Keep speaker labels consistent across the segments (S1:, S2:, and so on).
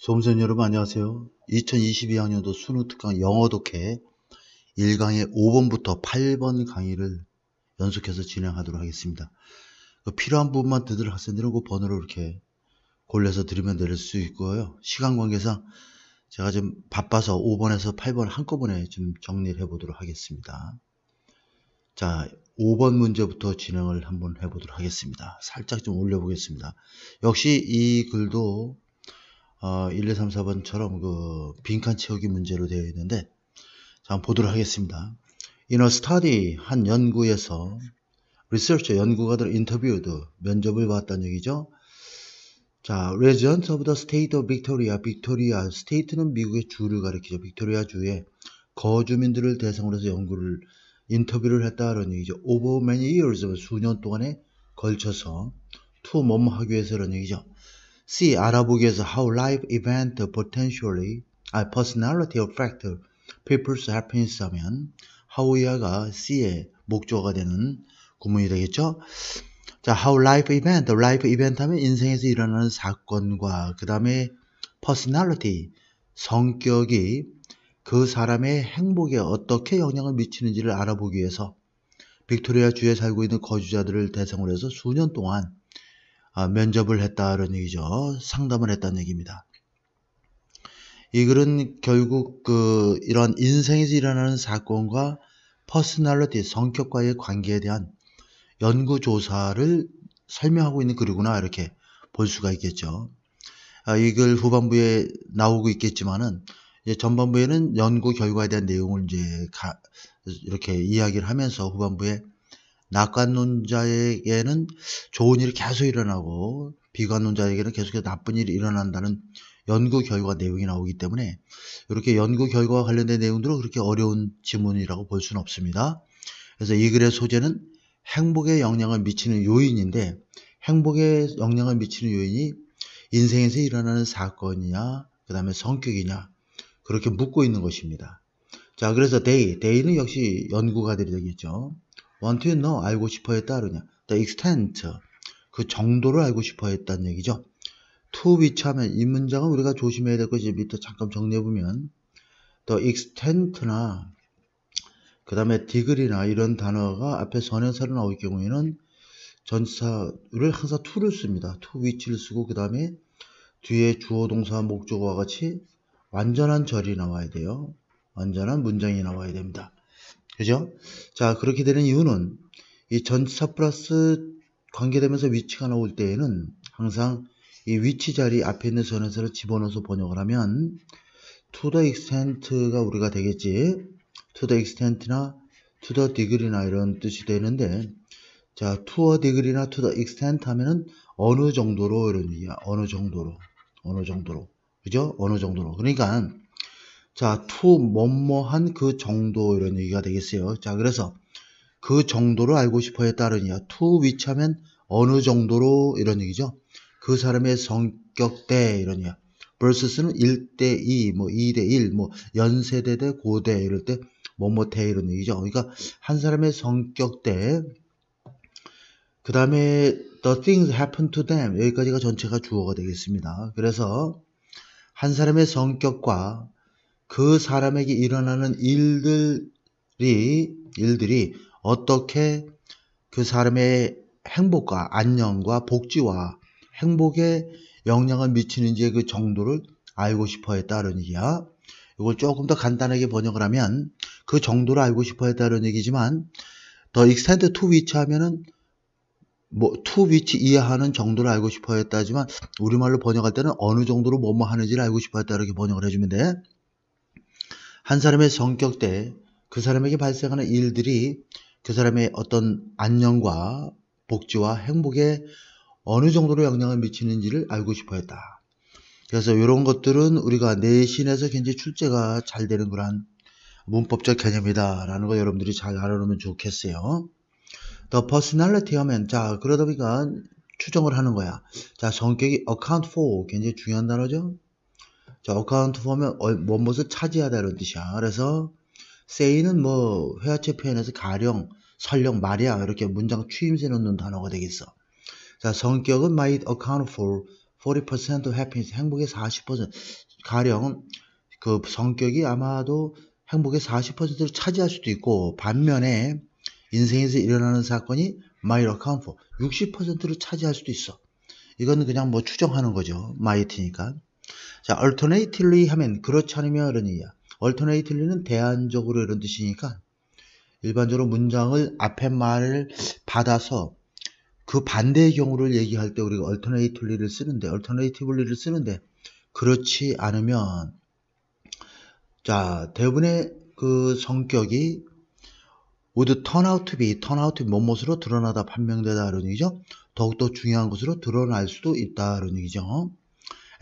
S1: 수험생 여러분 안녕하세요. 2022학년도 수능특강 영어 독해 1강의 5번부터 8번 강의를 연속해서 진행하도록 하겠습니다. 필요한 부분만 듣을 학생들은 그 번호로 이렇게 골라서 들으면 내릴 수 있고요. 시간 관계상 제가 좀 바빠서 5번에서 8번 한꺼번에 좀 정리를 해보도록 하겠습니다. 자, 5번 문제부터 진행을 한번 해보도록 하겠습니다. 살짝 좀 올려보겠습니다. 역시 이 글도 1, 2, 3, 4번처럼 그 빈칸 채우기 문제로 되어 있는데 자, 한번 보도록 하겠습니다. In a study, 한 연구에서 researcher, 연구가들 interviewed, 면접을 봤다는 얘기죠. 자, residents of the state of Victoria, 빅토리아, state는 미국의 주를 가리키죠. 빅토리아 주에 거주민들을 대상으로 해서 인터뷰를 했다는 얘기죠. Over many years, 수년 동안에 걸쳐서 to 뭐뭐 하기 위해서라는 얘기죠. C. 알아보기 위해서 how life event potentially personality affect people's happiness 하면 how야가 C의 목조가 되는 구문이 되겠죠. 자, how life event 하면 인생에서 일어나는 사건과 그 다음에 personality 성격이 그 사람의 행복에 어떻게 영향을 미치는지를 알아보기 위해서 빅토리아 주에 살고 있는 거주자들을 대상으로 해서 수년 동안 면접을 했다는 얘기죠. 상담을 했다는 얘기입니다. 이 글은 결국 이런 인생에서 일어나는 사건과 퍼스널리티, 성격과의 관계에 대한 연구조사를 설명하고 있는 글이구나 이렇게 볼 수가 있겠죠. 이 글 후반부에 나오고 있겠지만은 이제 전반부에는 연구 결과에 대한 내용을 이제 이렇게 이야기를 하면서 후반부에 낙관론자에게는 좋은 일이 계속 일어나고 비관론자에게는 계속해서 나쁜 일이 일어난다는 연구 결과 내용이 나오기 때문에 이렇게 연구 결과와 관련된 내용들은 그렇게 어려운 지문이라고 볼 수는 없습니다. 그래서 이 글의 소재는 행복에 영향을 미치는 요인인데 행복에 영향을 미치는 요인이 인생에서 일어나는 사건이냐 그 다음에 성격이냐 그렇게 묻고 있는 것입니다. 자, 그래서 day는 역시 연구가들이 되겠죠. want to know, 알고 싶어 했다 그러냐. the extent, 그 정도를 알고 싶어 했다는 얘기죠. to which 하면 이 문장은 우리가 조심해야 될 것이 밑에 잠깐 정리해보면 the extent나 그 다음에 degree나 이런 단어가 앞에 선행사로 나올 경우에는 전치사를 항상 to를 씁니다. to which를 쓰고 그 다음에 뒤에 주어 동사 목적어와 같이 완전한 절이 나와야 돼요. 완전한 문장이 나와야 됩니다. 그죠? 자, 그렇게 되는 이유는 이 전치사 플러스 관계되면서 위치가 나올 때에는 항상 이 위치 자리 앞에 있는 선에서를 집어넣어서 번역을 하면 to the extent가 우리가 되겠지. to the extent나 to the degree나 이런 뜻이 되는데 자, to a degree나 to the extent 하면은 어느 정도로 이런 얘기야. 어느 정도로. 그죠? 어느 정도로. 그러니까 자, to 뭐뭐한 그 정도 이런 얘기가 되겠어요. 자, 그래서 그 정도를 알고 싶어 했다는 얘기야. to which 하면 어느 정도로 이런 얘기죠. 그 사람의 성격대 이런 얘기야. versus는 1대2, 뭐 2대1, 뭐 연세대 대 고대 이럴 때 뭐뭐대 이런 얘기죠. 그러니까 한 사람의 성격대 그 다음에 the things happen to them 여기까지가 전체가 주어가 되겠습니다. 그래서 한 사람의 성격과 그 사람에게 일어나는 일들이 어떻게 그 사람의 행복과 안녕과 복지와 행복에 영향을 미치는지의 그 정도를 알고 싶어 했다는 얘기야. 이걸 조금 더 간단하게 번역을 하면 그 정도를 알고 싶어 했다는 얘기지만 the extent to which 하면은 뭐 to which 이해하는 정도를 알고 싶어 했다지만 우리말로 번역할 때는 어느 정도로 뭐뭐 하는지를 알고 싶어 했다 이렇게 번역을 해주면 돼. 한 사람의 성격대 그 사람에게 발생하는 일들이 그 사람의 어떤 안녕과 복지와 행복에 어느 정도로 영향을 미치는지를 알고 싶어 했다. 그래서 이런 것들은 우리가 내신에서 굉장히 출제가 잘 되는 그런 문법적 개념이다 라는 거 여러분들이 잘 알아놓으면 좋겠어요. The personality 하면 자 그러다 보니까 추정을 하는 거야. 자, 성격이 account for 굉장히 중요한 단어죠. 자, account for면 무엇을 차지하다는 뜻이야. 그래서 say는 뭐 회화체 표현에서 가령, 설령, 말이야 이렇게 문장 추임새 넣는 단어가 되겠어. 자, 성격은 might account for 40% happiness, 행복의 40%, 가령 그 성격이 아마도 행복의 40%를 차지할 수도 있고, 반면에 인생에서 일어나는 사건이 might account for 60%를 차지할 수도 있어. 이건 그냥 뭐 추정하는 거죠. might니까. 자, alternatively 하면 그렇지 않으면 이런 얘기야. alternatively는 대안적으로 이런 뜻이니까 일반적으로 문장을 앞에 말을 받아서 그 반대의 경우를 얘기할 때 우리가 alternatively를 쓰는데 그렇지 않으면, 자, 대부분의 그 성격이 would turn out to be 뭐뭇으로 드러나다, 판명되다 이런 얘기죠. 더욱더 중요한 것으로 드러날 수도 있다 이런 얘기죠.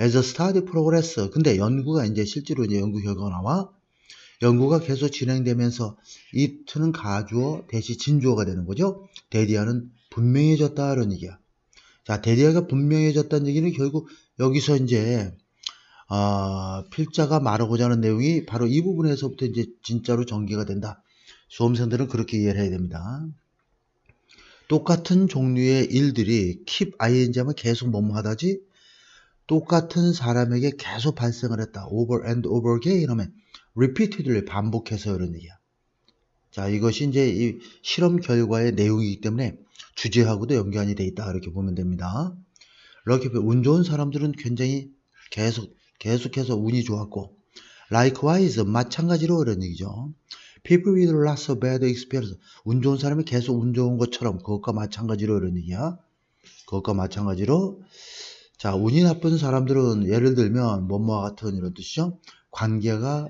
S1: as a study progress. 근데 연구가 이제 실제로 이제 연구 결과가 나와 연구가 계속 진행되면서 it는 가주어 대시 진주어가 되는 거죠. 대디아는 분명해졌다 이런 얘기야. 자, 대디아가 분명해졌다는 얘기는 결국 여기서 이제 필자가 말하고자 하는 내용이 바로 이 부분에서부터 이제 진짜로 전개가 된다. 수험생들은 그렇게 이해를 해야 됩니다. 똑같은 종류의 일들이 keep ing 하면 계속 뭐뭐 하다지, 똑같은 사람에게 계속 발생을 했다. over and over again 하면 repeatedly 반복해서 이런 얘기야. 자, 이것이 이제 이 실험 결과의 내용이기 때문에 주제하고도 연관이 돼 있다 이렇게 보면 됩니다. 이렇게 운 좋은 사람들은 굉장히 계속해서 운이 좋았고, likewise 마찬가지로 이런 얘기죠. People with lots of bad experience, 운 좋은 사람이 계속 운 좋은 것처럼 그것과 마찬가지로 이런 얘기야. 그것과 마찬가지로, 자, 운이 나쁜 사람들은 예를 들면 뭐뭐와 같은 이런 뜻이죠. 관계가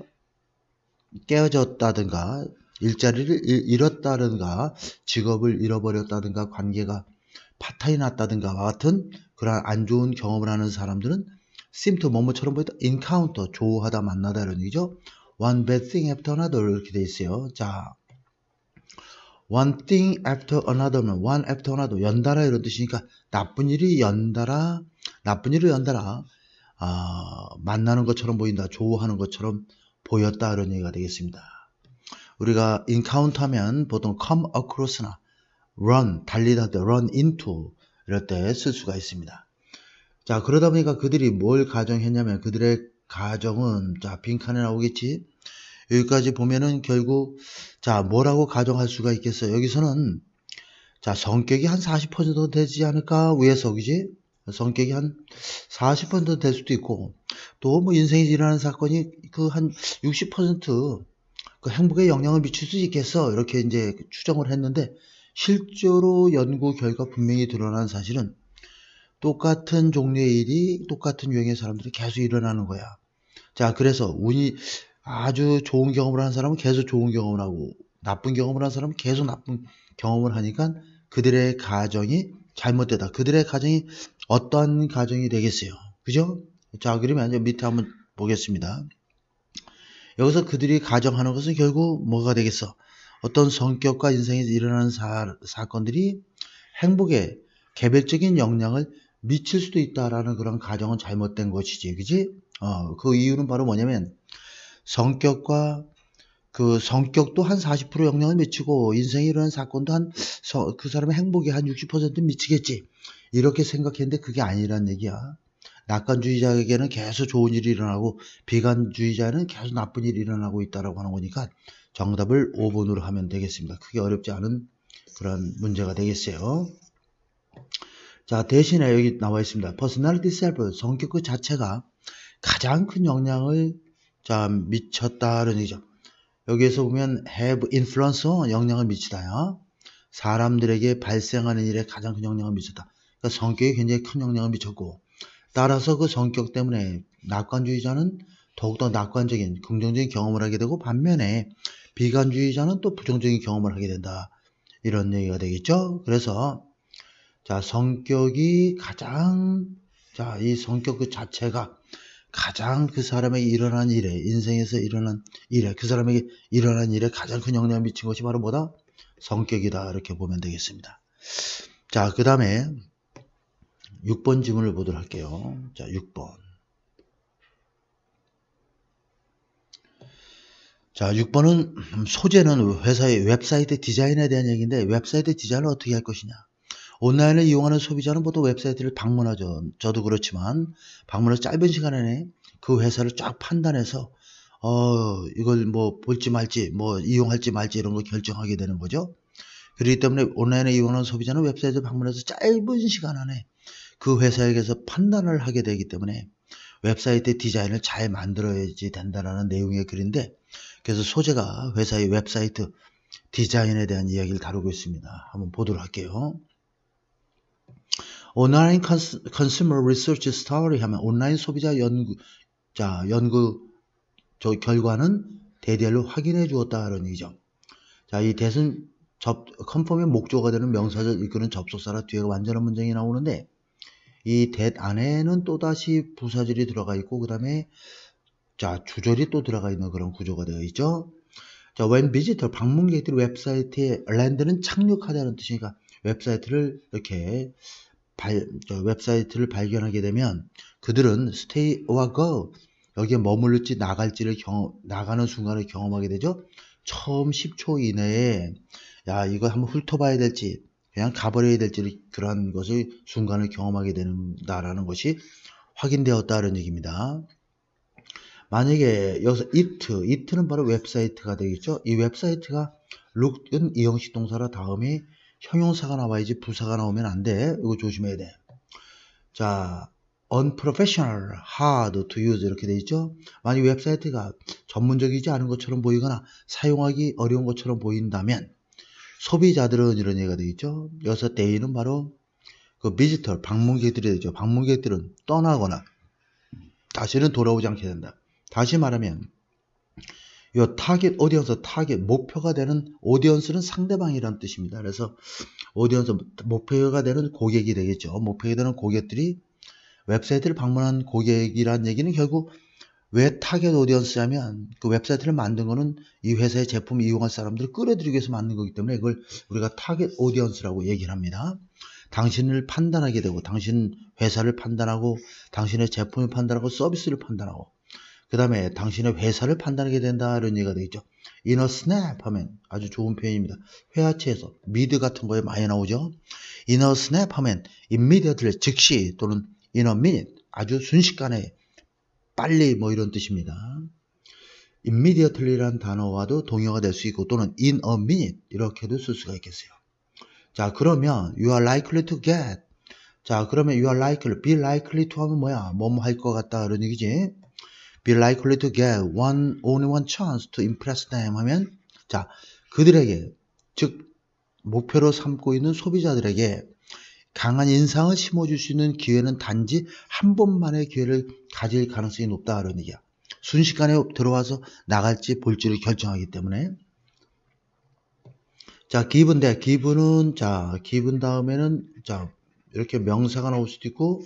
S1: 깨어졌다든가, 일자리를 잃었다든가, 직업을 잃어버렸다든가, 관계가 파탄이 났다든가와 같은 그러한 안 좋은 경험을 하는 사람들은 seem to 뭐뭐처럼 보이다, encounter 조우하다, 만나다 이런 얘기죠. one bad thing after another 이렇게 돼 있어요. 자, one thing after another는 one after another 연달아 이런 뜻이니까 나쁜 일이 연달아 만나는 것처럼 보인다, 조우하는 것처럼 보였다 이런 얘기가 되겠습니다. 우리가 encounter 하면 보통 come across나 run 달리다 때 run into 이럴 때 쓸 수가 있습니다. 자, 그러다 보니까 그들이 뭘 가정했냐면, 그들의 가정은, 자, 빈칸에 나오겠지. 여기까지 보면은 결국, 자, 뭐라고 가정할 수가 있겠어요. 여기서는, 자, 성격이 한 40% 되지 않을까 위에서, 그지? 성격이 한 40% 될 수도 있고, 또 뭐 인생에 일어나는 사건이 그 한 60% 그 행복에 영향을 미칠 수 있겠어, 이렇게 이제 추정을 했는데, 실제로 연구 결과 분명히 드러난 사실은 똑같은 종류의 일이 똑같은 유형의 사람들이 계속 일어나는 거야. 자, 그래서 운이 아주 좋은 경험을 하는 사람은 계속 좋은 경험을 하고, 나쁜 경험을 하는 사람은 계속 나쁜 경험을 하니까 그들의 가정이 잘못되다. 그들의 가정이 어떤 가정이 되겠어요? 그죠? 자, 그러면 이제 밑에 한번 보겠습니다. 여기서 그들이 가정하는 것은 결국 뭐가 되겠어? 어떤 성격과 인생에서 일어나는 사건들이 행복에 개별적인 영향을 미칠 수도 있다라는 그런 가정은 잘못된 것이지, 그지? 그 이유는 바로 뭐냐면, 성격도 한 40% 영향을 미치고, 인생에 일어나는 사건도 그 사람의 행복에 한 60% 미치겠지, 이렇게 생각했는데 그게 아니란 얘기야. 낙관주의자에게는 계속 좋은 일이 일어나고, 비관주의자는 계속 나쁜 일이 일어나고 있다라고 하는 거니까 정답을 5번으로 하면 되겠습니다. 크게 어렵지 않은 그런 문제가 되겠어요. 자, 대신에 여기 나와 있습니다. personality self, 성격 그 자체가 가장 큰 영향을 미쳤다는 얘기죠. 여기에서 보면 have influence, 영향을 미치다요. 사람들에게 발생하는 일에 가장 큰 영향을 미쳤다. 그러니까 성격이 굉장히 큰 영향을 미쳤고, 따라서 그 성격 때문에 낙관주의자는 더욱더 낙관적인 긍정적인 경험을 하게 되고, 반면에 비관주의자는 또 부정적인 경험을 하게 된다, 이런 얘기가 되겠죠. 그래서 자, 성격이 이 성격 그 자체가 가장 그 사람에게 일어난 일에, 인생에서 일어난 일에, 그 사람에게 일어난 일에 가장 큰 영향을 미친 것이 바로 뭐다? 성격이다, 이렇게 보면 되겠습니다. 자, 그 다음에 6번 질문을 보도록 할게요. 자, 6번. 자, 6번은 소재는 회사의 웹사이트 디자인에 대한 얘기인데, 웹사이트 디자인을 어떻게 할 것이냐. 온라인을 이용하는 소비자는 보통 웹사이트를 방문하죠. 저도 그렇지만 방문해서 짧은 시간 안에 그 회사를 쫙 판단해서 이걸 뭐 볼지 말지 뭐 이용할지 말지 이런 거 결정하게 되는 거죠. 그렇기 때문에 온라인에 이용하는 소비자는 웹사이트를 방문해서 짧은 시간 안에 그 회사에게서 판단을 하게 되기 때문에 웹사이트 디자인을 잘 만들어야지 된다는 내용의 글인데, 그래서 소재가 회사의 웹사이트 디자인에 대한 이야기를 다루고 있습니다. 한번 보도록 할게요. 온라인 컨슈머 리서치 스토리 하면 온라인 소비자 연구, 결과는 대대로 확인해 주었다는 얘기죠. 자, 이 대은 컨펌의 목조가 되는 명사절 이끄는 접속사라 뒤에가 완전한 문장이 나오는데, 이 that 안에는 또다시 부사절이 들어가 있고, 그 다음에 자, 주절이 또 들어가 있는 그런 구조가 되어 있죠. 자, when visitor, 방문객들이 웹사이트에 land는 착륙하다는 뜻이니까 웹사이트를 이렇게 웹사이트를 발견하게 되면 그들은 stay or go, 여기에 머물릴지 나갈지를 나가는 순간을 경험하게 되죠. 처음 10초 이내에 야, 이거 한번 훑어봐야 될지 그냥 가버려야 될지 그런 것을 순간을 경험하게 된다라는 것이 확인되었다는 얘기입니다. 만약에 여기서 it는 바로 웹사이트가 되겠죠. 이 웹사이트가 look은 이형식 동사라 다음에 형용사가 나와야지 부사가 나오면 안 돼. 이거 조심해야 돼. 자, unprofessional, hard to use 이렇게 돼 있죠. 만약 웹사이트가 전문적이지 않은 것처럼 보이거나 사용하기 어려운 것처럼 보인다면 소비자들은 이런 얘기가 돼 있죠. 여기서 they는 바로 그 visitor, 방문객들이 되죠. 방문객들은 떠나거나 다시는 돌아오지 않게 된다. 다시 말하면 이 타겟 오디언스, 타겟 목표가 되는 오디언스는 상대방이라는 뜻입니다. 그래서 오디언스 목표가 되는 고객이 되겠죠. 목표가 되는 고객들이 웹사이트를 방문한 고객이란 얘기는 결국 왜 타겟 오디언스냐면 그 웹사이트를 만든 거는 이 회사의 제품을 이용할 사람들을 끌어들이기 위해서 만든 거기 때문에 이걸 우리가 타겟 오디언스라고 얘기를 합니다. 당신을 판단하게 되고 당신 회사를 판단하고 당신의 제품을 판단하고 서비스를 판단하고 그 다음에 당신의 회사를 판단하게 된다는 얘기가 되겠죠. In a snap 하면 아주 좋은 표현입니다. 회화체에서 미드 같은 거에 많이 나오죠. In a snap 하면 immediately 즉시 또는 in a minute 아주 순식간에 빨리 뭐 이런 뜻입니다. immediately라는 단어와도 동의어가 될 수 있고 또는 in a minute 이렇게도 쓸 수가 있겠어요. 자, 그러면 you are likely to get, 자, 그러면 you are likely, be likely to 하면 뭐야? 뭐뭐 할 것 같다 그런 얘기지. be likely to get only one chance to impress them 하면 자, 그들에게 즉 목표로 삼고 있는 소비자들에게 강한 인상을 심어줄 수 있는 기회는 단지 한 번만의 기회를 가질 가능성이 높다 그런 얘기야. 순식간에 들어와서 나갈지 볼지를 결정하기 때문에. 자, given인데 given은 자, given 다음에는 자, 이렇게 명사가 나올 수도 있고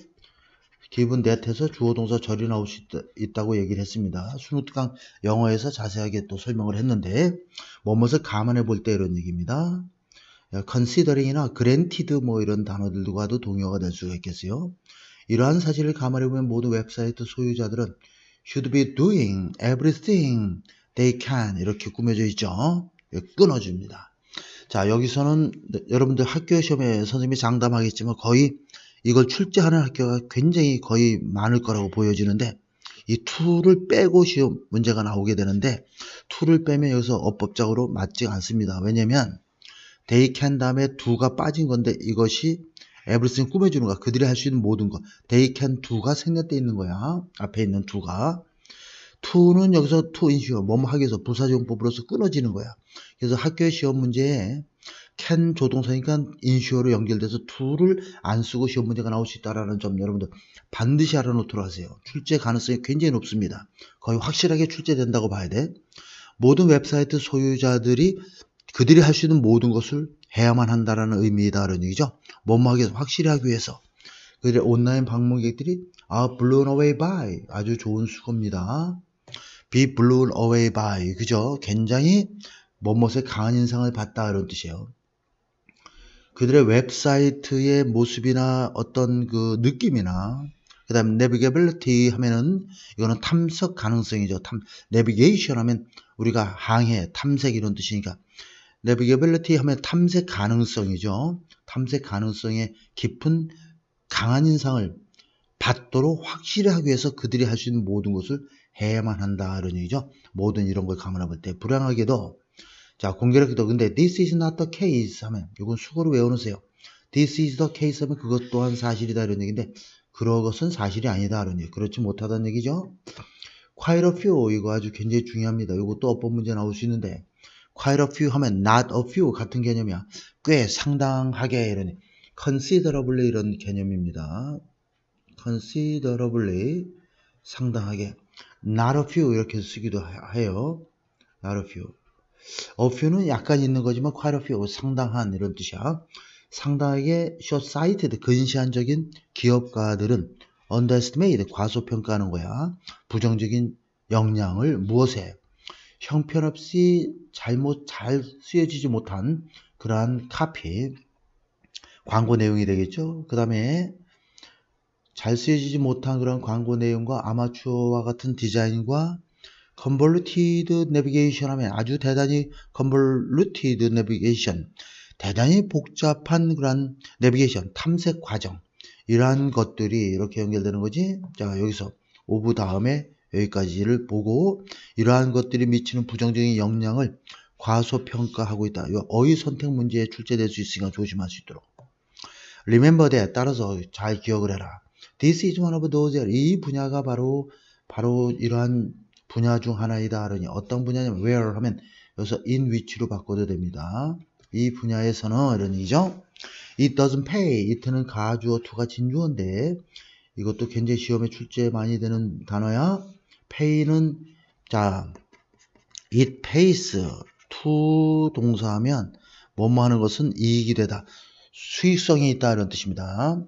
S1: given that에서 주어 동사 절이 나올 수 있다고 얘기를 했습니다. 순우특강 영어에서 자세하게 또 설명을 했는데 뭐뭇을 감안해 볼 때 이런 얘기입니다. considering이나 granted 뭐 이런 단어들과도 동의어가 될 수가 있겠어요. 이러한 사실을 감안해 보면 모든 웹사이트 소유자들은 should be doing everything they can 이렇게 꾸며져 있죠. 끊어줍니다. 자, 여기서는 여러분들 학교 시험에 선생님이 장담하겠지만 거의 이걸 출제하는 학교가 굉장히 거의 많을 거라고 보여지는데 이 to를 빼고 시험 문제가 나오게 되는데 to를 빼면 여기서 어법적으로 맞지 않습니다. 왜냐면 they can 다음에 do가 빠진 건데 이것이 everything 꾸며주는 거야. 그들이 할 수 있는 모든 거. they can do가 생략되어 있는 거야. 앞에 있는 do가. to는 여기서 to ensure 뭐뭐 하기 위해서 부사용법으로서 끊어지는 거야. 그래서 학교의 시험 문제에 can 조동사니까 ensure로 연결돼서 to를 안 쓰고 시험 문제가 나올 수 있다는 점 여러분들 반드시 알아놓도록 하세요. 출제 가능성이 굉장히 높습니다. 거의 확실하게 출제된다고 봐야 돼. 모든 웹사이트 소유자들이 그들이 할 수 있는 모든 것을 해야만 한다는 의미다라는 얘기죠. 뭐뭐 하기 위해서 확실히 하기 위해서. 그들의 온라인 방문객들이 blown away by 아주 좋은 수고입니다. be blown away by 그죠? 굉장히 뭐뭇에 강한 인상을 받다 이런 뜻이에요. 그들의 웹사이트의 모습이나 어떤 그 느낌이나 그 다음에 navigability 하면은 이거는 탐색 가능성이죠. navigation 하면 우리가 항해, 탐색 이런 뜻이니까 navigability 하면 탐색 가능성이죠. 탐색 가능성의 깊은 강한 인상을 받도록 확실히 하기 위해서 그들이 할 수 있는 모든 것을 해야만 한다 이런 얘기죠. 모든 이런 걸 감안해 때 불행하게도 자 공교롭게도 근데 this is not the case 하면 이건 수고로 외워놓으세요. this is the case 하면 그것 또한 사실이다 이런 얘기인데 그것은 사실이 아니다 이런 얘기. 그렇지 못하다는 얘기죠. quite a few 이거 아주 굉장히 중요합니다. 이것도 어법 문제 나올 수 있는데 quite a few 하면 not a few 같은 개념이야. 꽤 상당하게 이런 considerably 이런 개념입니다. considerably 상당하게 not a few 이렇게 쓰기도 해요. not a few. a few는 약간 있는 거지만 quite a few 상당한 이런 뜻이야. 상당하게 short-sighted 근시안적인 기업가들은 underestimate 과소평가하는 거야. 부정적인 역량을 무엇에 형편없이 잘 쓰여지지 못한 그러한 카피 광고 내용이 되겠죠. 그 다음에 잘 쓰여지지 못한 그런 광고 내용과 아마추어와 같은 디자인과 convoluted navigation 하면 아주 대단히 convoluted navigation 대단히 복잡한 그런 내비게이션 탐색 과정 이러한 것들이 이렇게 연결되는 거지. 자 여기서 오브 다음에 여기까지를 보고 이러한 것들이 미치는 부정적인 영향을 과소평가하고 있다. 이 어휘 선택 문제에 출제될 수 있으니까 조심할 수 있도록. Remember that 따라서 잘 기억을 해라. This is one of those 이 분야가 바로 이러한 분야 중 하나이다. 그러니 어떤 분야냐면 where 하면 여기서 in which로 바꿔도 됩니다. 이 분야에서는 이런 얘기죠. It doesn't pay. it는 가주어, to가 진주어인데 이것도 굉장히 시험에 출제 많이 되는 단어야. pay는 자 it pays to 동사하면 뭐뭐 하는 것은 이익이 되다. 수익성이 있다 이런 뜻입니다.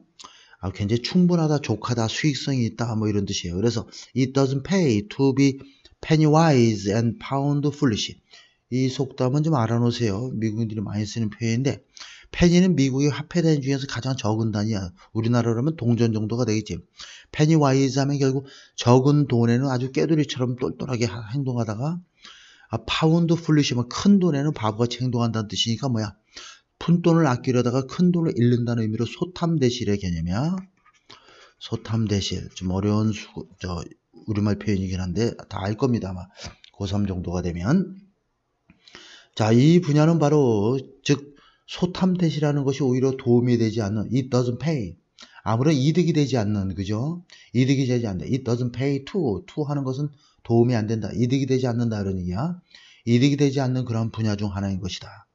S1: 굉장히 충분하다, 족하다, 수익성이 있다 뭐 이런 뜻이에요. 그래서 it doesn't pay to be penny wise and pound foolish. 이 속담은 좀 알아놓으세요. 미국인들이 많이 쓰는 표현인데 페니는 미국의 화폐 단위 중에서 가장 적은 단위야. 우리나라라면 동전 정도가 되겠지. penny wise 하면 결국 적은 돈에는 아주 깨돌이처럼 똘똘하게 행동하다가 pound foolish면 큰 돈에는 바보같이 행동한다는 뜻이니까 뭐야. 푼돈을 아끼려다가 큰 돈을 잃는다는 의미로 소탐대실의 개념이야. 소탐대실. 좀 어려운 우리말 표현이긴 한데 다 알 겁니다. 아마 고3 정도가 되면. 자, 이 분야는 바로 즉 소탐대실하는 것이 오히려 도움이 되지 않는 it doesn't pay. 아무런 이득이 되지 않는 그죠? 이득이 되지 않는다. it doesn't pay to 하는 것은 도움이 안 된다. 이득이 되지 않는다 이런 얘기야. 이득이 되지 않는 그런 분야 중 하나인 것이다.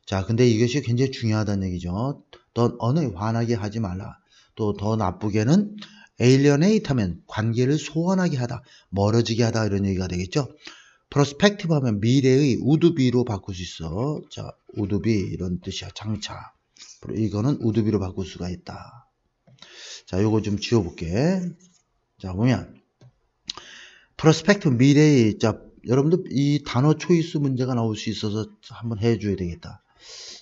S1: 자, 근데 이것이 굉장히 중요하다는 얘기죠. 더 언어에 화나게 하지 말라. 또 더 나쁘게는 alienate 하면 관계를 소원하게 하다, 멀어지게 하다 이런 얘기가 되겠죠. perspective 하면 미래의 우드비로 바꿀 수 있어. 자, 우드비 이런 뜻이야. 장차. 이거는 우드비로 바꿀 수가 있다. 자, 요거 좀 지워볼게. 자, 보면 perspective 미래의 자, 여러분들 이 단어 초이스 문제가 나올 수 있어서 한번 해줘야 되겠다.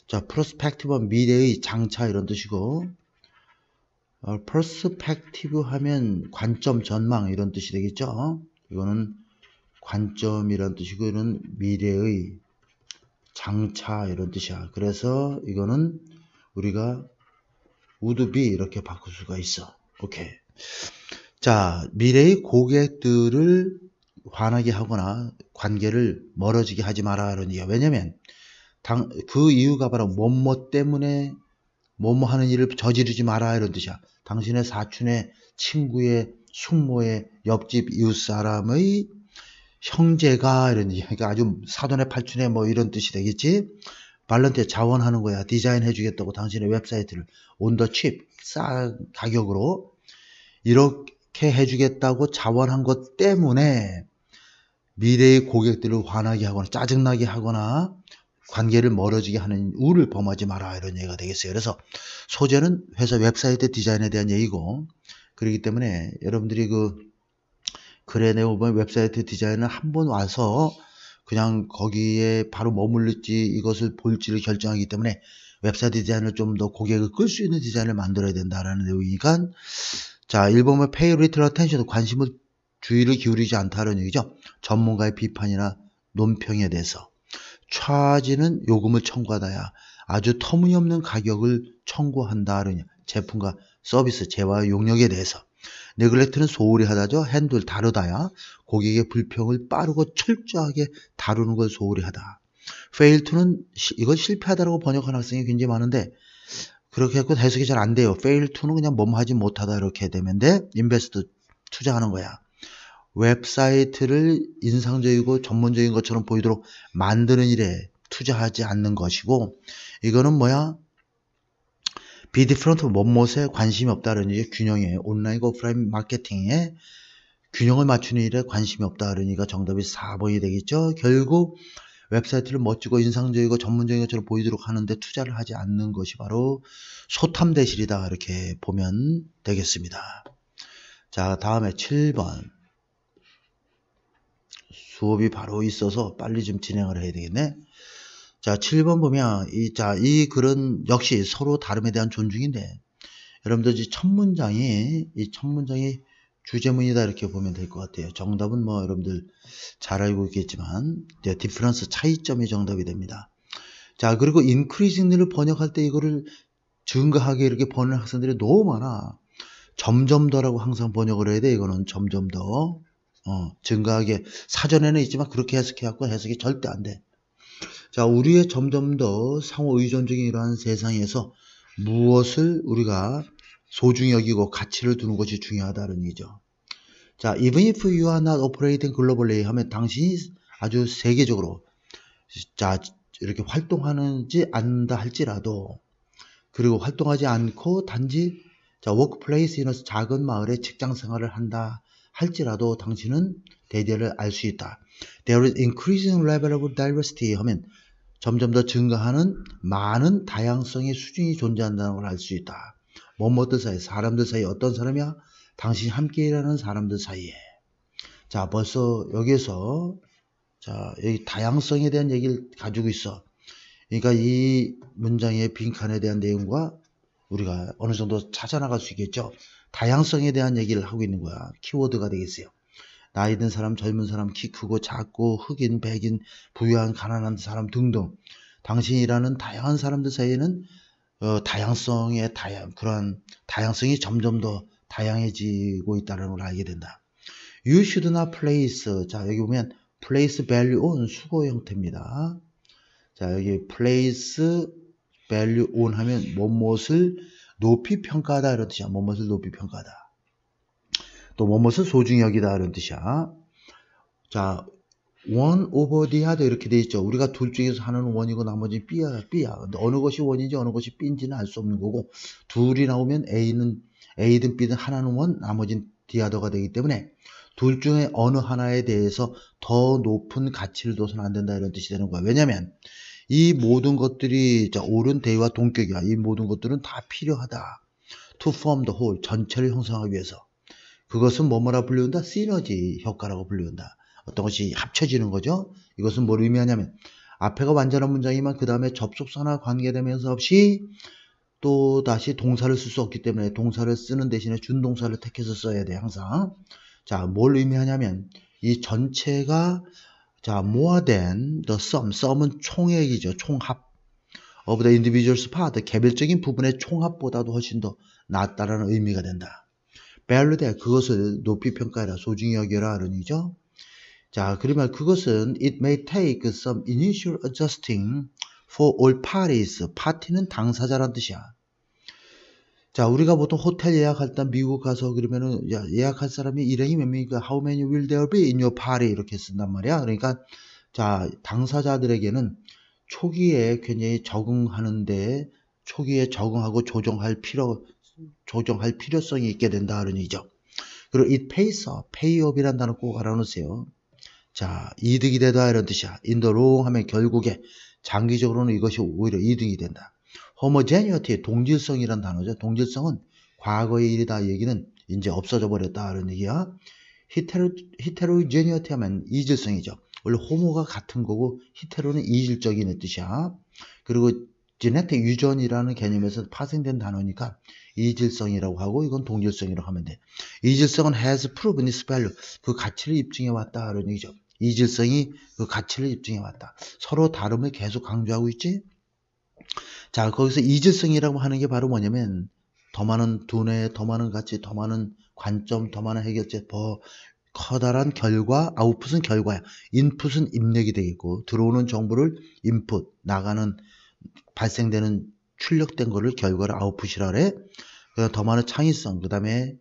S1: 자, perspective는 미래의 장차 이런 뜻이고 perspective 하면 관점, 전망 이런 뜻이 되겠죠. 이거는 관점이란 뜻이고 이거는 미래의 장차 이런 뜻이야. 그래서 이거는 우리가 would be 이렇게 바꿀 수가 있어. 오케이. 자, 미래의 고객들을 화나게 하거나 관계를 멀어지게 하지 마라 이런 얘기야. 왜냐면 그 이유가 바로 뭐뭐 때문에 뭐뭐 하는 일을 저지르지 마라 이런 뜻이야. 당신의 사촌의 친구의 숙모의 옆집 이웃 사람의 형제가 이런 얘기. 그러니까 아주 사돈의 팔촌의 뭐 이런 뜻이 되겠지. 발런티어 자원하는 거야. 디자인 해주겠다고 당신의 웹사이트를 on the cheap 싼 가격으로 이렇게 해주겠다고 자원한 것 때문에 미래의 고객들을 화나게 하거나 짜증나게 하거나 관계를 멀어지게 하는 우를 범하지 마라 이런 얘기가 되겠어요. 그래서 소재는 회사 웹사이트 디자인에 대한 얘기고 그렇기 때문에 여러분들이 그 글에 내보면 웹사이트 디자인을 한번 와서 그냥 거기에 바로 머물릴지 이것을 볼지를 결정하기 때문에 웹사이트 디자인을 좀 더 고객을 끌 수 있는 디자인을 만들어야 된다라는 내용이니까 자 1번은 pay little attention 관심을 주의를 기울이지 않다는 얘기죠. 전문가의 비판이나 논평에 대해서 charge는 요금을 청구하다야 아주 터무니없는 가격을 청구한다. 제품과 서비스, 재화 용역에 대해서. 네글렉트는 소홀히 하다죠. 핸들, 다루다야. 고객의 불평을 빠르고 철저하게 다루는 걸 소홀히 하다. fail to는 이걸 실패하다라고 번역한 학생이 굉장히 많은데 그렇게 해서 해석이 잘 안 돼요. fail to는 그냥 뭐하지 못하다 이렇게 되면 돼. invest, 투자하는 거야. 웹사이트를 인상적이고 전문적인 것처럼 보이도록 만드는 일에 투자하지 않는 것이고, 이거는 뭐야? be different, 뭐뭐에 관심이 없다는 얘기, 균형에, 온라인과 오프라인 마케팅에 균형을 맞추는 일에 관심이 없다. 그러니까 정답이 4번이 되겠죠. 결국 웹사이트를 멋지고 인상적이고 전문적인 것처럼 보이도록 하는데 투자를 하지 않는 것이 바로 소탐대실이다. 이렇게 보면 되겠습니다. 자, 다음에 7번. 수업이 바로 있어서 빨리 좀 진행을 해야 되겠네. 자, 7번 보면 이 글은 역시 서로 다름에 대한 존중인데 여러분들 이 첫 문장이 주제문이다 이렇게 보면 될 것 같아요. 정답은 뭐 여러분들 잘 알고 있겠지만 디퍼런스, 차이점이 정답이 됩니다. 자, 그리고 increasing를 번역할 때 이거를 증가하게 이렇게 번역하는 학생들이 너무 많아. 점점 더라고 항상 번역을 해야 돼. 이거는 점점 더 증가하게. 사전에는 있지만 그렇게 해석해갖고 해석이 절대 안 돼. 자, 우리의 점점 더 상호 의존적인 이러한 세상에서 무엇을 우리가 소중히 여기고 가치를 두는 것이 중요하다는 얘기죠. 자, even if you are not operating globally 하면 당신이 아주 세계적으로 자, 이렇게 활동하는지 않는다 할지라도, 그리고 활동하지 않고 단지 자, 워크플레이스에서 작은 마을에 직장 생활을 한다 할지라도 당신은 대대를 알 수 있다. There is increasing level of diversity 하면 점점 더 증가하는 많은 다양성의 수준이 존재한다는 걸 알 수 있다. 뭐뭐들 사이, 사람들 사이, 어떤 사람이야? 당신이 함께 일하는 사람들 사이에. 자, 벌써 여기에서 자, 여기 다양성에 대한 얘기를 가지고 있어. 그러니까 이 문장의 빈칸에 대한 내용과 우리가 어느 정도 찾아나갈 수 있겠죠. 다양성에 대한 얘기를 하고 있는 거야. 키워드가 되겠어요. 나이 든 사람, 젊은 사람, 키 크고 작고, 흑인, 백인, 부유한, 가난한 사람 등등. 당신이라는 다양한 사람들 사이에는 그런 다양성이 점점 더 다양해지고 있다는 걸 알게 된다. You should not place. 자, 여기 보면 place value on 수거 형태입니다. 자, 여기 place value on 하면 뭐뭇을 높이 평가하다 이런 뜻이야. 뭐뭇을 높이 평가하다. 또 뭐뭇을 소중히 여기다 이런 뜻이야. 자, one over the other 이렇게 돼 있죠. 우리가 둘 중에서 하나는 원이고 나머지 B야. 근데 어느 것이 원인지 어느 것이 B인지는 알 수 없는 거고, 둘이 나오면 A든 B든 하나는 원, 나머지는 the other가 되기 때문에 둘 중에 어느 하나에 대해서 더 높은 가치를 둬서는 안 된다 이런 뜻이 되는 거야. 왜냐면 이 모든 것들이 옳은 대의와 동격이야. 이 모든 것들은 다 필요하다. To form the whole, 전체를 형성하기 위해서. 그것은 뭐뭐라 불리운다? 시너지 효과라고 불리운다. 어떤 것이 합쳐지는 거죠. 이것은 뭘 의미하냐면 앞에가 완전한 문장이면 그 다음에 접속사나 관계되면서 없이 또 다시 동사를 쓸 수 없기 때문에 동사를 쓰는 대신에 준동사를 택해서 써야 돼 항상. 자, 뭘 의미하냐면 이 전체가 자, more than the sum. sum은 총액이죠. 총합. of the individual's part. 개별적인 부분의 총합보다도 훨씬 더 낫다라는 의미가 된다. value that. 그것을 높이 평가해라. 소중히 여겨라. 이런 얘기죠. 자, 그러면 그것은 it may take some initial adjusting for all parties. 파티는 당사자란 뜻이야. 자, 우리가 보통 호텔 예약할 때 미국 가서 그러면은 예약할 사람이 일행이 몇 명이니까 how many will there be in your party 이렇게 쓴단 말이야. 그러니까 자, 당사자들에게는 초기에 굉장히 적응하는데 초기에 적응하고 조정할 필요성이 있게 된다 그런 얘기죠. 그리고 it pays up, pay up이라는 단어 꼭 알아놓으세요. 자, 이득이 되다 이런 뜻이야. in the long 하면 결국에 장기적으로는 이것이 오히려 이득이 된다. homogeneity, 동질성이란 단어죠. 동질성은 과거의 일이다 얘기는 이제 없어져 버렸다 이런 얘기야. heterogeneity 하면 이질성이죠. 원래 호모가 같은 거고 히테로는 이질적인 뜻이야. 그리고 genetic 유전이라는 개념에서 파생된 단어니까 이질성이라고 하고 이건 동질성이라고 하면 돼. 이질성은 has proven its value. 그 가치를 입증해 왔다 이런 얘기죠. 이질성이 그 가치를 입증해 왔다. 서로 다름을 계속 강조하고 있지. 자, 거기서 이질성이라고 하는 게 바로 뭐냐면 더 많은 두뇌, 더 많은 가치, 더 많은 관점, 더 많은 해결책, 더 커다란 결과, 아웃풋은 결과야. 인풋은 입력이 되겠고 들어오는 정보를 인풋, 나가는 발생되는 출력된 거를 결과를 아웃풋이라 그래. 그다음 더 많은 창의성, 그 다음에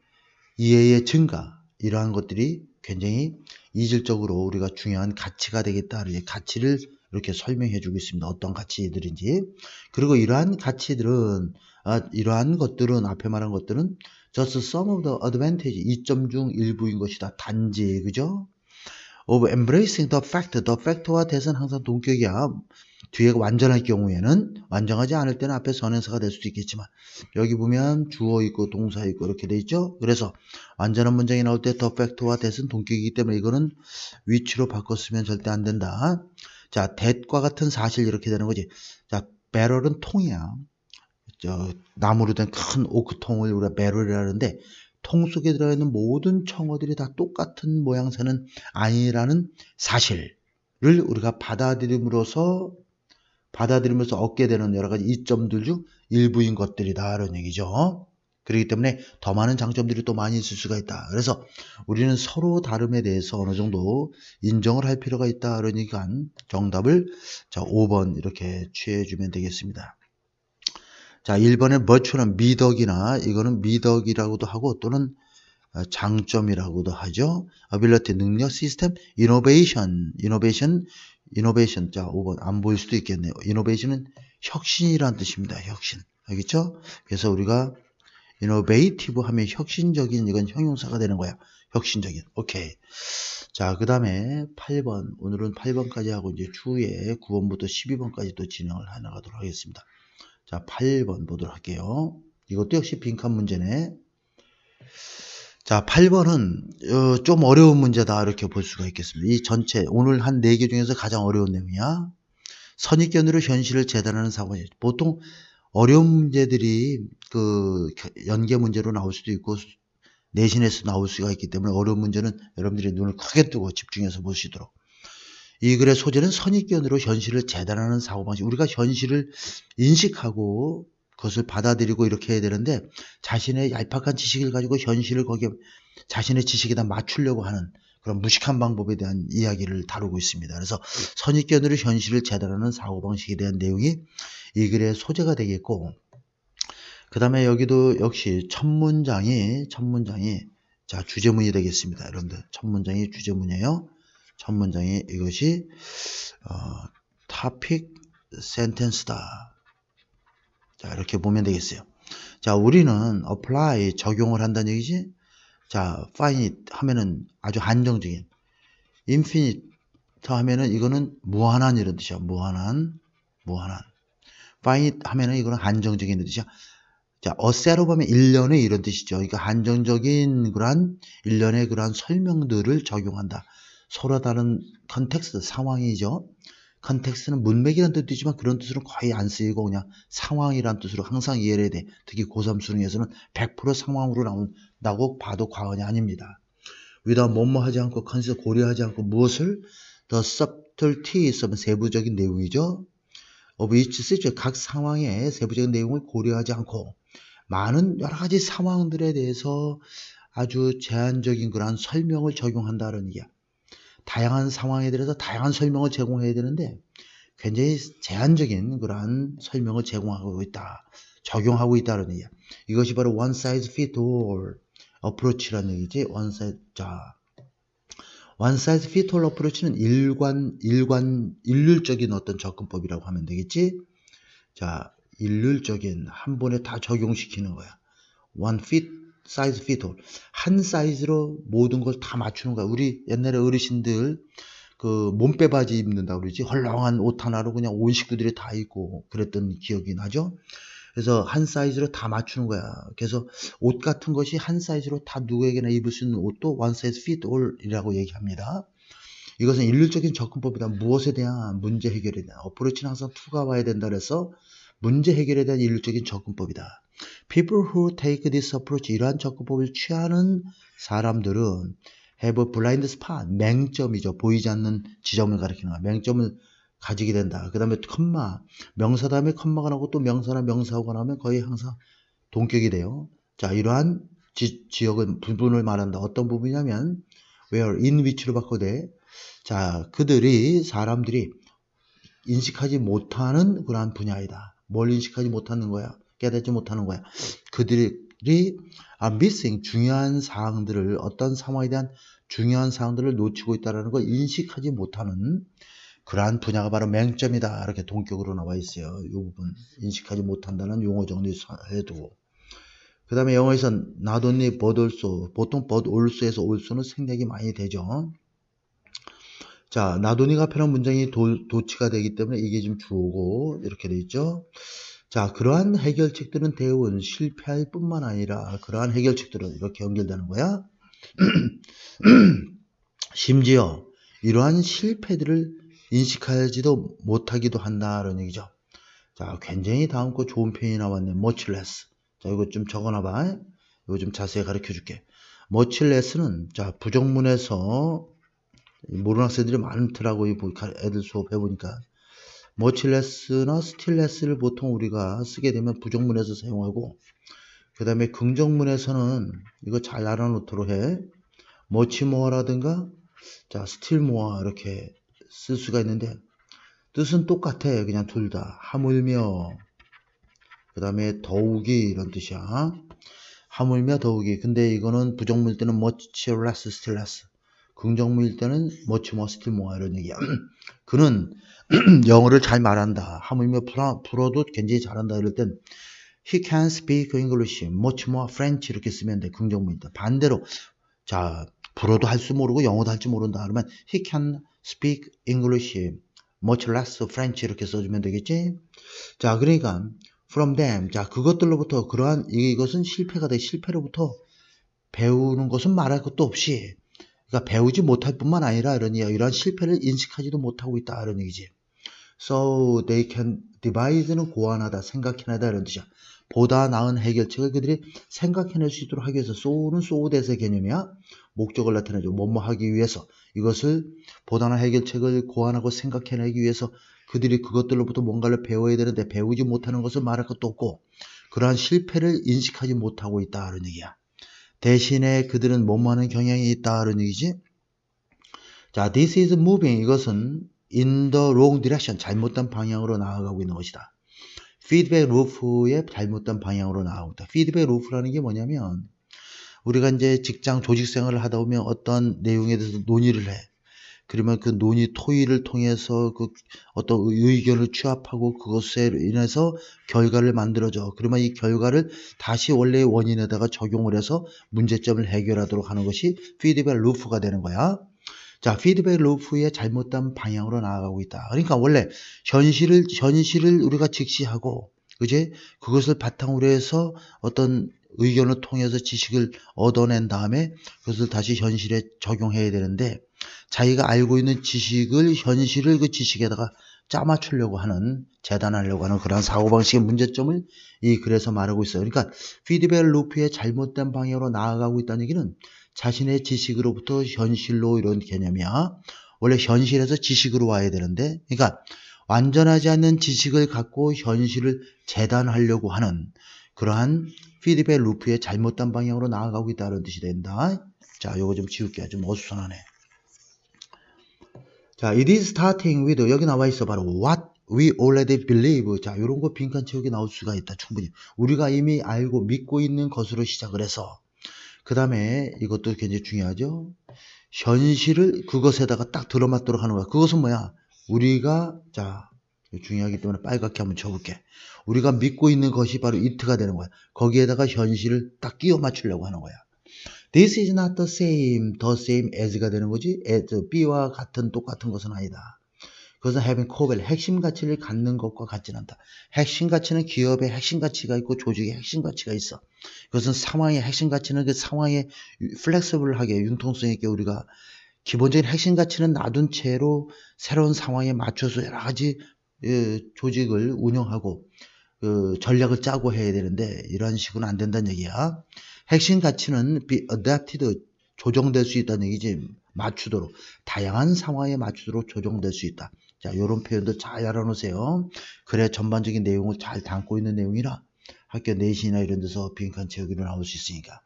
S1: 이해의 증가, 이러한 것들이 굉장히 이질적으로 우리가 중요한 가치가 되겠다. 가치를 이렇게 설명해 주고 있습니다. 어떤 가치들인지. 그리고 이러한 가치들은, 이러한 것들은, 앞에 말한 것들은 just some of the advantage, 이점 중 일부인 것이다. 단지, 그죠? of embracing the fact와 대선 항상 동격이야. 뒤에가 완전할 경우에는, 완전하지 않을 때는 앞에 선행사가 될 수도 있겠지만, 여기 보면 주어 있고 동사 있고 이렇게 돼 있죠. 그래서 완전한 문장이 나올 때 the fact와 대선 동격이기 때문에 이거는 위치로 바꿨으면 절대 안 된다. 자, that과 같은 사실, 이렇게 되는 거지. 자, barrel은 통이야. 나무로 된 큰 오크통을 우리가 barrel이라 하는데, 통 속에 들어있는 모든 청어들이 다 똑같은 모양새는 아니라는 사실을 우리가 받아들이면서 얻게 되는 여러 가지 이점들 중 일부인 것들이다, 이런 얘기죠. 그렇기 때문에 더 많은 장점들이 또 많이 있을 수가 있다. 그래서 우리는 서로 다름에 대해서 어느 정도 인정을 할 필요가 있다, 이런 얘기가 정답을, 자, 5번 이렇게 취해주면 되겠습니다. 자, 1번에 virtue는 미덕이나, 이거는 미덕이라고도 하고 또는 장점이라고도 하죠. ability, 능력, 시스템, innovation. 자, 5번 안 보일 수도 있겠네요. innovation은 혁신이라는 뜻입니다. 혁신. 알겠죠? 그래서 우리가 innovative 하면 혁신적인, 이건 형용사가 되는 거야. 혁신적인. 오케이. 자, 그 다음에 8번. 오늘은 8번까지 하고 이제 추후에 9번부터 12번까지 또 진행을 해나가도록 하겠습니다. 자, 8번 보도록 할게요. 이것도 역시 빈칸 문제네. 자, 8번은 좀 어려운 문제다, 이렇게 볼 수가 있겠습니다. 이 전체 오늘 한 4개 중에서 가장 어려운 내용이야. 선입견으로 현실을 재단하는 사고. 보통 어려운 문제들이 그 연계 문제로 나올 수도 있고 내신에서 나올 수가 있기 때문에 어려운 문제는 여러분들이 눈을 크게 뜨고 집중해서 보시도록. 이 글의 소재는 선입견으로 현실을 재단하는 사고방식. 우리가 현실을 인식하고 그것을 받아들이고 이렇게 해야 되는데, 자신의 얄팍한 지식을 가지고 현실을 거기에 자신의 지식에다 맞추려고 하는 그런 무식한 방법에 대한 이야기를 다루고 있습니다. 그래서 선입견으로 현실을 재단하는 사고방식에 대한 내용이 이 글의 소재가 되겠고, 그 다음에 여기도 역시 첫 문장이 자, 주제문이 되겠습니다. 여러분들 첫 문장이 주제문이에요. 첫 문장이 이것이 topic sentence다. 자, 이렇게 보면 되겠어요. 자, 우리는 apply, 적용을 한다는 얘기지. 자, finite 하면은 아주 한정적인, infinite 하면은 이거는 무한한, 이런 뜻이야. 무한한. finite 하면은 이거는 한정적인 뜻이야. 자, 어세로 보면 일련의, 이런 뜻이죠. 그러니까 한정적인 그러한 일련의 그러한 설명들을 적용한다. 서로 다른 컨텍스트, 상황이죠. 컨텍스트는 문맥이라는 뜻도 있지만 그런 뜻으로 거의 안 쓰이고 그냥 상황이라는 뜻으로 항상 이해를 해야 돼. 특히 고3 수능에서는 100% 상황으로 나온다고 봐도 과언이 아닙니다. 위다 뭐뭐 하지 않고, 컨시더 고려하지 않고, 무엇을, the subtleties, 세부적인 내용이죠. of each situation, 각 상황의 세부적인 내용을 고려하지 않고 많은 여러 가지 상황들에 대해서 아주 제한적인 그러한 설명을 적용한다는 얘기야. 다양한 상황에 대해서 다양한 설명을 제공해야 되는데 굉장히 제한적인 그러한 설명을 제공하고 있다. 적용하고 있다는 얘기야. 이것이 바로 one size fits all approach라는 얘기지. one size fits all approach는 일률적인 어떤 접근법이라고 하면 되겠지. 자, 일률적인, 한 번에 다 적용시키는 거야. one size fits all. 한 사이즈로 모든 걸 다 맞추는 거야. 우리 옛날에 어르신들 그 몸빼바지 입는다고 그러지. 헐렁한 옷 하나로 그냥 온 식구들이 다 입고 그랬던 기억이 나죠. 그래서 한 사이즈로 다 맞추는 거야. 그래서 옷 같은 것이 한 사이즈로 다 누구에게나 입을 수 있는 옷도 one size fits all 이라고 얘기합니다. 이것은 일률적인 접근법이다. 무엇에 대한 문제 해결에 대한 어프로치는 항상 투가 와야 된다 그래서 문제 해결에 대한 일률적인 접근법이다. People who take this approach, 이러한 접근법을 취하는 사람들은 have a blind spot, 맹점이죠. 보이지 않는 지점을 가리키는 거야. 맹점을 가지게 된다. 그 다음에 컴마, 명사 다음에 컴마가 나오고 또 명사나 명사어가 나오면 거의 항상 동격이 돼요. 자, 이러한 지역은 부분을 말한다. 어떤 부분이냐면 where, in which로 바꿔도 돼. 자, 사람들이 인식하지 못하는 그러한 분야이다. 뭘 인식하지 못하는 거야? 깨닫지 못하는 거야. 그들이 are missing 중요한 사항들을, 어떤 상황에 대한 중요한 사항들을 놓치고 있다는 걸 인식하지 못하는 그러한 분야가 바로 맹점이다. 이렇게 동격으로 나와 있어요. 이 부분 인식하지 못한다는 용어 정리해두고, 그 다음에 영어에선 not only but also, 보통 but also에서 also는 생략이 많이 되죠. 자, not only가 앞에는 문장이 도치가 되기 때문에 이게 지금 주어고 이렇게 돼 있죠. 자, 그러한 해결책들은 대부분 실패할 뿐만 아니라 그러한 해결책들은 이렇게 연결되는 거야. 심지어 이러한 실패들을 인식하지도 못하기도 한다는 얘기죠. 자, 굉장히 다음 거 좋은 표현이 나왔네. much less. 자, 이거 좀 적어놔봐. 이거 좀 자세히 가르쳐 줄게. much less는, 자, 부정문에서 모르는 학생들이 많더라고요. 애들 수업 해보니까. much less나 still less를 보통 우리가 쓰게 되면 부정문에서 사용하고, 그 다음에 긍정문에서는 이거 잘 알아놓도록 해. much more라든가, 자, still more 이렇게 쓸 수가 있는데, 뜻은 똑같아. 그냥 둘 다. 하물며, 그 다음에 더욱이 이런 뜻이야. 하물며 더욱이. 근데 이거는 부정문일 때는 much less, still less. 긍정문일 때는 much more, still more 이런 얘기야. 그는 영어를 잘 말한다. 하물며 불어도 굉장히 잘한다. 이럴 땐 he can speak English, much more French 이렇게 쓰면 돼. 긍정문이다. 반대로, 자, 불어도 할 줄 모르고 영어도 할 줄 모른다. 그러면 he can speak English, much less French 이렇게 써주면 되겠지. 자, 그러니까 from them, 자, 그것들로부터, 그러한 이것은 실패가 돼. 실패로부터 배우는 것은 말할 것도 없이, 그러니까 배우지 못할 뿐만 아니라 이러한 실패를 인식하지도 못하고 있다 이런 얘기지. So they can devise는 고안하다, 생각해내다 이런 뜻이야. 보다 나은 해결책을 그들이 생각해낼 수 있도록 하기 위해서. so는 so that의 개념이야. 목적을 나타내죠. 뭐뭐 하기 위해서. 이것을 보다 나은 해결책을 고안하고 생각해내기 위해서 그들이 그것들로부터 뭔가를 배워야 되는데 배우지 못하는 것을 말할 것도 없고, 그러한 실패를 인식하지 못하고 있다 이런 얘기야. 대신에 그들은 뭐뭐하는 경향이 있다 이런 얘기지. 자, this is moving, 이것은 in the wrong direction, 잘못된 방향으로 나아가고 있는 것이다. 피드백 루프의 잘못된 방향으로 나아가고 있다. 피드백 루프라는 게 뭐냐면, 우리가 이제 직장 조직 생활을 하다 보면 어떤 내용에 대해서 논의를 해. 그러면 그 논의 토의를 통해서 그 어떤 의견을 취합하고 그것에 인해서 결과를 만들어줘. 그러면 이 결과를 다시 원래의 원인에다가 적용을 해서 문제점을 해결하도록 하는 것이 피드백 루프가 되는 거야. 자, 피드백 루프의 잘못된 방향으로 나아가고 있다. 그러니까 원래 현실을 우리가 직시하고, 그제 그것을 바탕으로 해서 어떤 의견을 통해서 지식을 얻어낸 다음에 그것을 다시 현실에 적용해야 되는데, 자기가 알고 있는 지식을, 현실을 그 지식에다가 짜맞추려고 하는, 재단하려고 하는 그런 사고방식의 문제점을 이 글에서 말하고 있어요. 그러니까 피드백 루프의 잘못된 방향으로 나아가고 있다는 얘기는 자신의 지식으로부터 현실로 이런 개념이야. 원래 현실에서 지식으로 와야 되는데, 그러니까 완전하지 않는 지식을 갖고 현실을 재단하려고 하는 그러한 피드백 루프의 잘못된 방향으로 나아가고 있다는 뜻이 된다. 자, 요거 좀 지울게요. 좀 어수선하네. 자, it is starting with, 여기 나와 있어. 바로 what we already believe. 자, 요런 거 빈칸 채우기 나올 수가 있다. 충분히. 우리가 이미 알고 믿고 있는 것으로 시작을 해서, 그 다음에 이것도 굉장히 중요하죠. 현실을 그것에다가 딱 들어맞도록 하는 거야. 그것은 뭐야? 우리가, 자, 중요하기 때문에 빨갛게 한번 쳐볼게. 우리가 믿고 있는 것이 바로 it가 되는 거야. 거기에다가 현실을 딱 끼워 맞추려고 하는 거야. This is not the same as가 되는 거지. as, B와 같은, 똑같은 것은 아니다. 그것은 having core value, 핵심 가치를 갖는 것과 같지는 않다. 핵심 가치는 기업의 핵심 가치가 있고 조직의 핵심 가치가 있어. 그것은 상황의 핵심 가치는 그 상황에 플렉서블하게, 융통성 있게 우리가 기본적인 핵심 가치는 놔둔 채로 새로운 상황에 맞춰서 여러 가지 조직을 운영하고 전략을 짜고 해야 되는데, 이런 식으로는 안 된다는 얘기야. 핵심 가치는 be adapted, 조정될 수 있다는 얘기지. 맞추도록, 다양한 상황에 맞추도록 조정될 수 있다. 자, 요런 표현도 잘 알아놓으세요. 그래야 전반적인 내용을 잘 담고 있는 내용이라 학교 내신이나 이런 데서 빈칸 채우기로 나올 수 있으니까.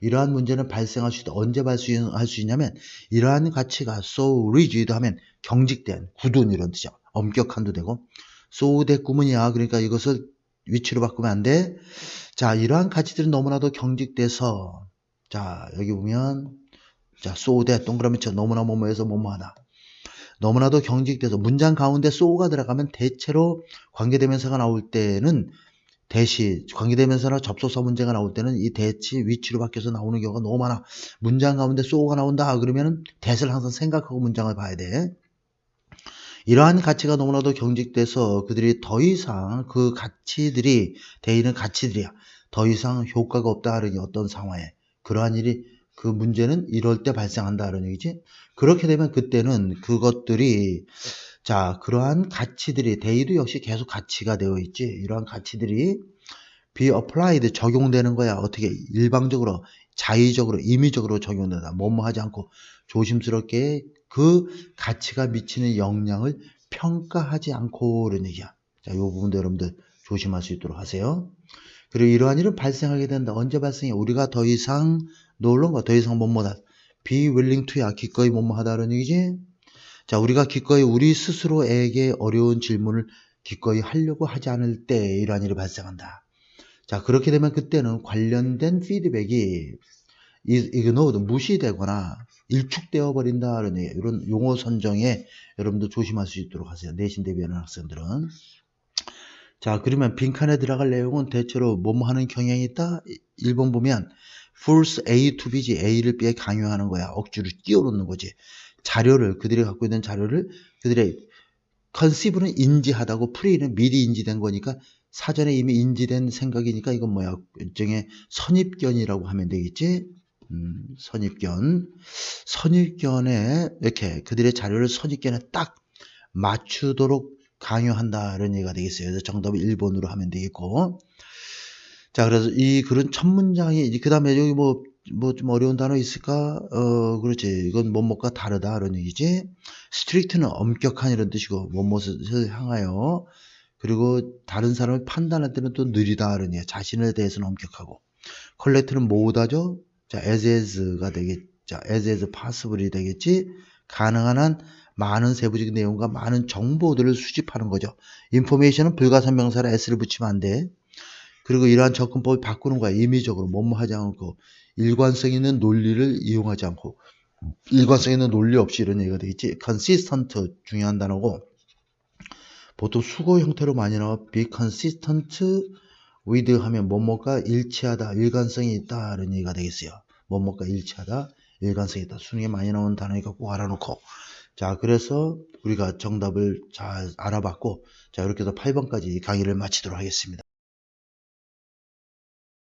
S1: 이러한 문제는 발생할 수 있다. 언제 발생할 수 있냐면 이러한 가치가 so rigid 하면 경직된, 굳은 이런 뜻이죠. 엄격한도 되고 so that 구문이야. 그러니까 이것을 위치로 바꾸면 안 돼. 자, 이러한 가치들은 너무나도 경직돼서 자, 여기 보면 자, so that 동그라미 쳐 너무나 뭐뭐해서 뭐뭐하다. 너무나도 경직돼서 문장 가운데 so가 들어가면 대체로 관계대명사가 나올 때는 대시, 관계대명사나 접속사 문제가 나올 때는 이 대치 위치로 바뀌어서 나오는 경우가 너무 많아. 문장 가운데 so가 나온다 그러면은 대시를 항상 생각하고 문장을 봐야 돼. 이러한 가치가 너무나도 경직돼서 그들이 더 이상 그 가치들이 대의는 가치들이야. 더 이상 효과가 없다는 어떤 상황에 그러한 일이 그 문제는 이럴 때 발생한다는 얘기지. 그렇게 되면 그때는 그것들이 자 그러한 가치들이 대의도 역시 계속 가치가 되어 있지. 이러한 가치들이 be applied 적용되는 거야. 어떻게 일방적으로 자의적으로 임의적으로 적용된다. 뭐뭐 하지 않고 조심스럽게 그 가치가 미치는 영향을 평가하지 않고 그런 얘기야. 자, 이 부분도 여러분들 조심할 수 있도록 하세요. 그리고 이러한 일은 발생하게 된다. 언제 발생해? 우리가 더 이상 놀란 거, 더 이상 뭐뭐다. be willing to야. 기꺼이 뭐뭐하다는 얘기지. 자, 우리가 기꺼이 우리 스스로에게 어려운 질문을 기꺼이 하려고 하지 않을 때 이러한 일이 발생한다. 자, 그렇게 되면 그때는 관련된 피드백이 ignored, 무시되거나 일축되어 버린다는 얘기예요. 이런 용어 선정에 여러분들 조심할 수 있도록 하세요. 내신 대비하는 학생들은. 자, 그러면 빈칸에 들어갈 내용은 대체로 뭐뭐 하는 경향이 있다? 1번 보면 force A to B지. A를 B에 강요하는 거야. 억지로 끼워놓는 거지. 자료를, 그들이 갖고 있는 자료를 그들의 conceive는 인지하다고 pre는 미리 인지된 거니까 사전에 이미 인지된 생각이니까 이건 뭐야? 일종의 선입견이라고 하면 되겠지? 선입견에 이렇게 그들의 자료를 선입견에 딱 맞추도록 강요한다는 얘기가 되겠어요. 그래서 정답을 1번으로 하면 되겠고. 자, 그래서 이 그런 첫 문장이 그 다음에 여기 뭐 좀 어려운 단어 있을까? 그렇지. 이건 뭐뭐가 다르다 그런 얘기지. 스트릭트는 엄격한 이런 뜻이고 뭐뭐을 향하여 그리고 다른 사람을 판단할 때는 또 느리다 그런 얘기. 자신에 대해서는 엄격하고. 컬렉트는 뭐다죠? 자, as가 되겠. 자, as possible이 되겠지. 가능한 한 많은 세부적인 내용과 많은 정보들을 수집하는 거죠. 인포메이션은 불가선명사라 s를 붙이면 안 돼. 그리고 이러한 접근법을 바꾸는 거야. 임의적으로 뭐뭐 하지 않고 일관성 있는 논리를 이용하지 않고 일관성 있는 논리 없이 이런 얘기가 되겠지. consistent 중요한 단어고 보통 수거 형태로 많이 나와. be consistent with 하면 뭐뭐가 일치하다, 일관성이 있다 이런 얘기가 되겠어요. 뭐뭐가 일치하다, 일관성이 있다. 수능에 많이 나오는 단어니까 꼭 알아놓고 자 그래서 우리가 정답을 잘 알아봤고 자 이렇게 해서 8번까지 강의를 마치도록 하겠습니다.